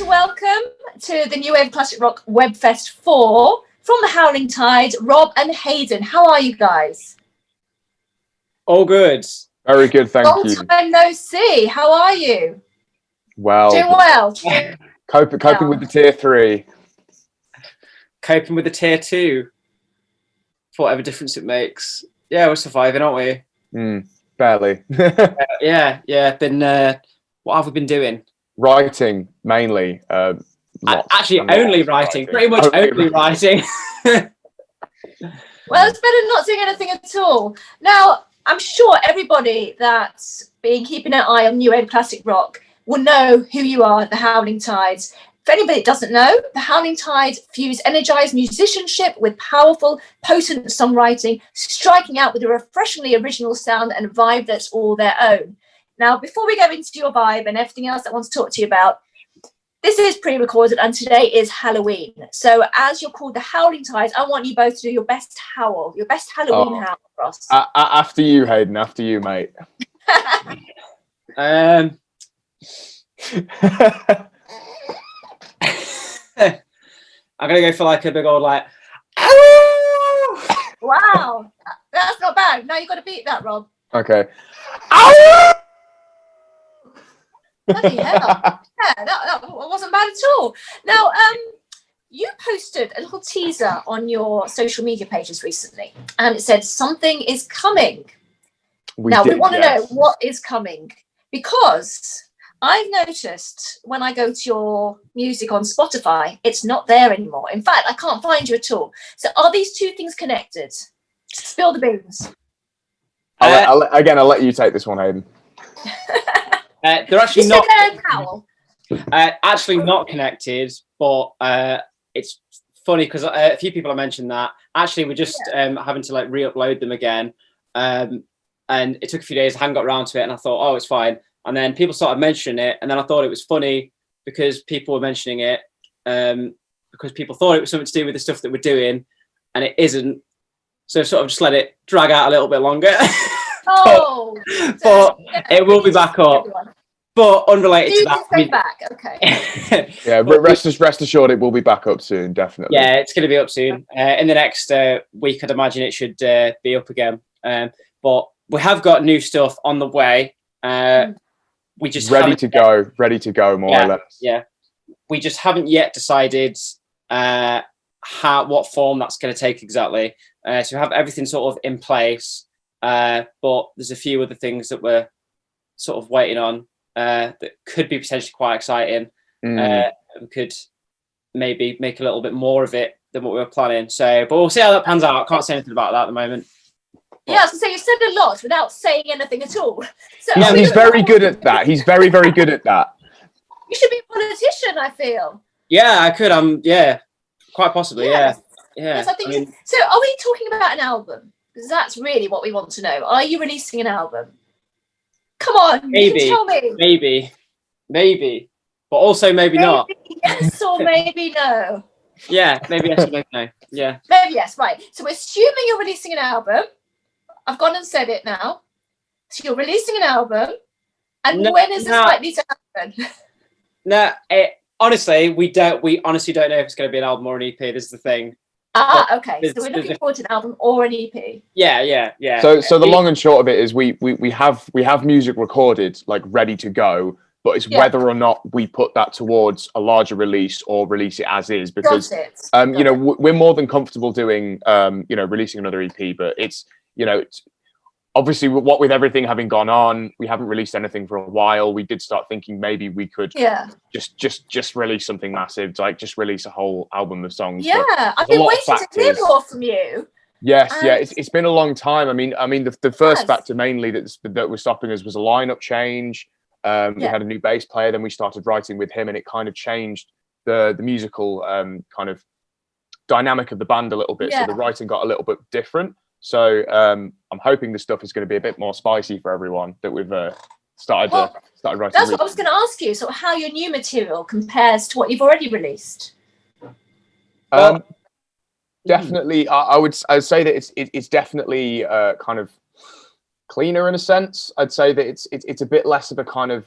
welcome to the New Wave Classic Rock Webfest4 from the Howling Tides, Rob and Hayden. How are you guys? All good. Very good, thank you. Long time no see. How are you? Well. Doing well. Coping with the tier 3. Coping with the tier 2. For whatever difference it makes. Yeah, we're surviving, aren't we? Barely. Yeah. Been. What have we been doing? Writing mainly. Actually, only writing. Pretty much only writing. Well, it's better not doing anything at all. Now, I'm sure everybody that's been keeping an eye on New Wave Classic Rock will know who you are, the Howling Tides. For anybody that doesn't know, the Howling Tides fuse energized musicianship with powerful, potent songwriting, striking out with a refreshingly original sound and vibe that's all their own. Now, before we go into your vibe and everything else that I want to talk to you about, this is pre-recorded and today is Halloween. So as you're called the Howling Tides, I want you both to do your best howl, your best Halloween howl, Ross. After you, Hayden. After you, mate. I'm gonna go for like a big old like. Wow, that's not bad. Now you've got to beat that, Rob. Okay. Bloody hell. Yeah, that wasn't bad at all. Now, you posted a little teaser on your social media pages recently, and it said something is coming. We want to know what is coming, because I've noticed when I go to your music on Spotify, it's not there anymore. In fact, I can't find you at all. So are these two things connected? Spill the beans. I'll let you take this one, Hayden. They're actually actually not connected, but it's funny because a few people have mentioned that. Actually, we're just having to like re-upload them again, and it took a few days. I hadn't got around to it, and I thought, oh, it's fine. And then people started mentioning it, and then I thought it was funny because people were mentioning it, because people thought it was something to do with the stuff that we're doing, and it isn't. So sort of just let it drag out a little bit longer. But it will be back up. But unrelated to that, back. Okay. Yeah, rest assured, it will be back up soon, definitely. Yeah, it's going to be up soon. In the next week, I'd imagine it should be up again. But we have got new stuff on the way. We just ready to go, more or less. Yeah, we just haven't yet decided what form that's going to take exactly. So we have everything sort of in place. But there's a few other things that we're sort of waiting on that could be potentially quite exciting. We could maybe make a little bit more of it than what we were planning. So, but we'll see how that pans out. I can't say anything about that at the moment. Yeah, I was going to say, you said a lot without saying anything at all. So he's very good at that. He's very, very good at that. You should be a politician, I feel. Yeah, I could. Quite possibly. Yes. Yeah. Yes, I think so. Are we talking about an album? Because that's really what we want to know. Are you releasing an album? Come on, maybe. Tell me. Maybe. But also maybe not. Yes or maybe no. Yeah, maybe yes or maybe no. Yeah. Maybe yes, right. So we're assuming you're releasing an album. I've gone and said it now. So you're releasing an album. And when is this likely to happen? No, honestly, we honestly don't know if it's going to be an album or an EP. This is the thing. Okay. So we're looking forward to an album or an EP. Yeah. So the long and short of it is we have music recorded, like ready to go, but it's whether or not we put that towards a larger release or release it as is, because we're more than comfortable doing releasing another EP, but it's obviously what with everything having gone on, we haven't released anything for a while. We did start thinking maybe we could just release something massive, like just release a whole album of songs. Yeah, I've been waiting to hear more from you. Yes, it's been a long time. I mean, the first factor mainly that was stopping us was a lineup change. We had a new bass player, then we started writing with him, and it kind of changed the musical kind of dynamic of the band a little bit. So the writing got a little bit different. So I'm hoping the stuff is going to be a bit more spicy for everyone that we've started writing. That's what I was going to ask you. So how your new material compares to what you've already released? Definitely, I would say that it's definitely kind of cleaner in a sense. I'd say that it's a bit less of a kind of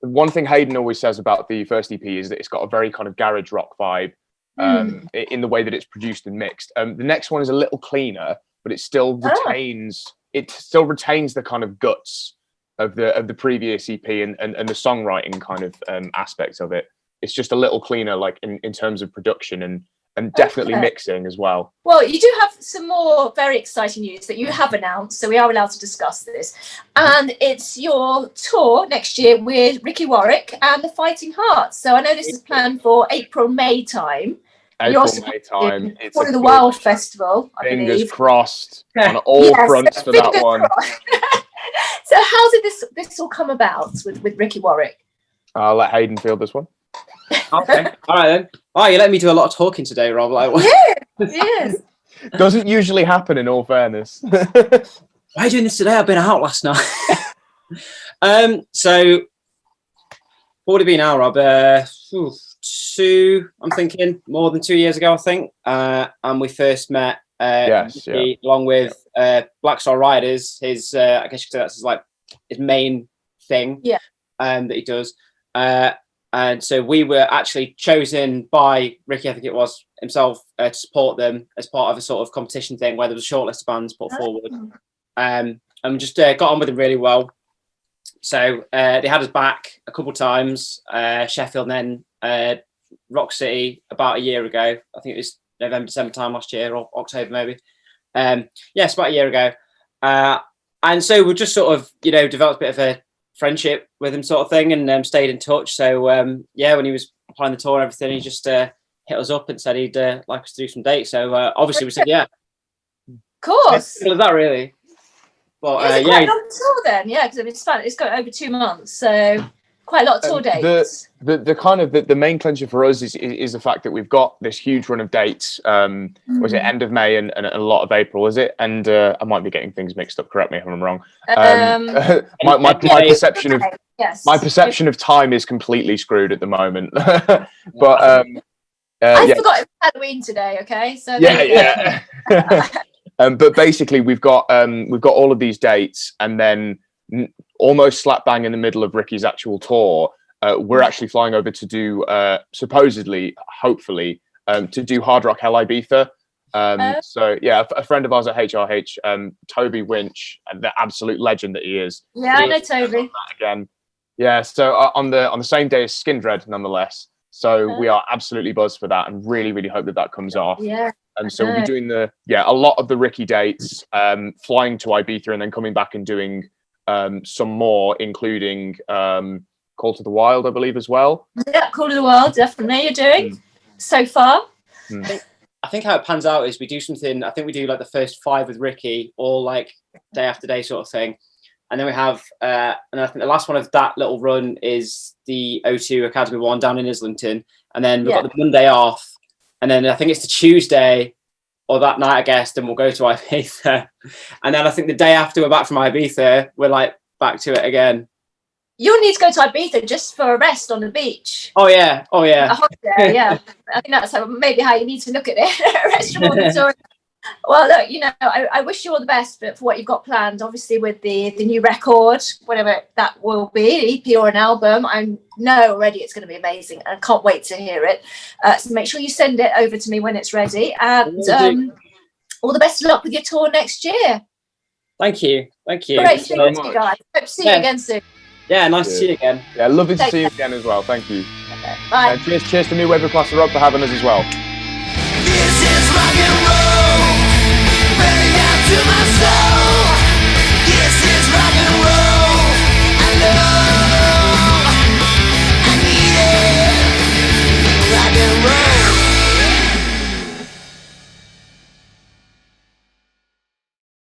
one thing Hayden always says about the first EP is that it's got a very kind of garage rock vibe in the way that it's produced and mixed. The next one is a little cleaner, but it still retains the kind of guts of the previous EP and the songwriting kind of aspects of it. It's just a little cleaner, like in terms of production and definitely mixing as well. Well, you do have some more very exciting news that you have announced, so we are allowed to discuss this. And it's your tour next year with Ricky Warwick and the Fighting Hearts. So I know this is planned for April, May time. May time. It's one of the Wild Festival, I believe. Fingers crossed on all fronts for that one. So how did this all come about with Ricky Warwick? I'll let Hayden field this one. Okay, all right then. Oh, you let me do a lot of talking today, Rob. Like, Yes. Doesn't usually happen, in all fairness. Why are you doing this today? I've been out last night. So what would it be now, Rob? I'm thinking more than 2 years ago, I think. And we first met along with Black Star Riders. His I guess you could say that's his main thing that he does. And so we were actually chosen by Ricky, I think it was himself, to support them as part of a sort of competition thing where there was a short list of bands put forward. And we just got on with them really well. So they had us back a couple of times, Sheffield and then Rock City about a year ago. I think it was November, December time last year, or October maybe. It's about a year ago. And so we just sort of, developed a bit of a friendship with him sort of thing and stayed in touch. So when he was planning the tour and everything, he just hit us up and said he'd like us to do some dates. So obviously we said yeah. Of course. Is that really? But it's quite a long tour then, because it's fun. It's got over 2 months, so quite a lot of tour dates. The main clincher for us is the fact that we've got this huge run of dates. Was it end of May and a lot of April? Is it? And I might be getting things mixed up. Correct me if I'm wrong. My perception of time is completely screwed at the moment. But I forgot it was Halloween today. Okay, so but basically we've got all of these dates, and then almost slap bang in the middle of Ricky's actual tour, we're actually flying over to do hopefully to do Hard Rock Hell Ibiza. So a friend of ours at HRH, Toby Winch, the absolute legend that he is. I know Toby. Again, so on the same day as Skindred, nonetheless. So we are absolutely buzzed for that, and really, really hope that comes off. And so we'll be doing a lot of the Ricky dates, flying to Ibiza and then coming back and doing some more, including Call to the Wild, I believe, as well. Yeah, Call to the Wild, definitely. You're doing so far. I think how it pans out is we do something. I think we do like the first 5 with Ricky, all like day after day sort of thing, and then we have and I think the last one of that little run is the O2 Academy one down in Islington, and then we've got the Monday off, and then I think it's the Tuesday or that night, I guess, then we'll go to Ibiza, and then I think the day after we're back from Ibiza, we're like back to it again. You'll need to go to Ibiza just for a rest on the beach. Oh yeah. A holiday, I think that's maybe how you need to look at it. Rest from all the touring. Well, look, I wish you all the best for what you've got planned. Obviously, with the new record, whatever that will be, EP or an album, I know already it's going to be amazing, and I can't wait to hear it. So make sure you send it over to me when it's ready, and all the best of luck with your tour next year. Thank you. Great seeing you guys. Hope to see you again soon. Yeah, nice to see you again. Yeah, lovely to see you again as well. Thank you. Okay, bye. And cheers to New Wave of Classic Rock for having us as well. This is rock and roll.